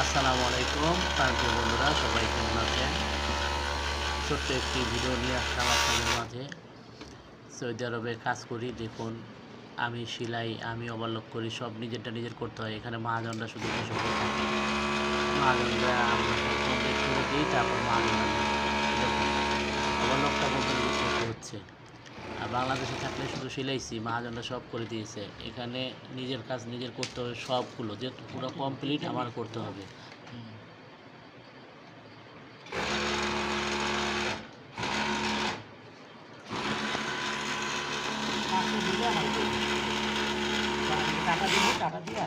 আসসালামু আলাইকুম প্রিয় বন্ধুরা, সবাই কেমন আছেন? ছোট্ট একটি ভিডিও নিয়ে আসলাম আপনাদের মাঝে। সৌদি আরবে কাজ করি, দেখুন আমি সেলাই, আমি ওভারলক করি, সব নিজেরটা নিজের করতে হয়। এখানে মহাজনরা শুধু বসে বসে থাকে। মহাজনরা আমরা সব কমপ্লিট করে দিই, তারপর মহাজনরা দেয়। দেখুন ওভারলকটা পর্যন্ত করতে হচ্ছে। আর বাংলাদেশে থাকলে শুধু সিলাইছি, মহাজনরা সব করে দিয়েছে। এখানে নিজের কাজ নিজের করতে হবে, সবগুলো যে পুরো কমপ্লিট আমার করতে হবে। টাকা দিলে টাকা দিয়ে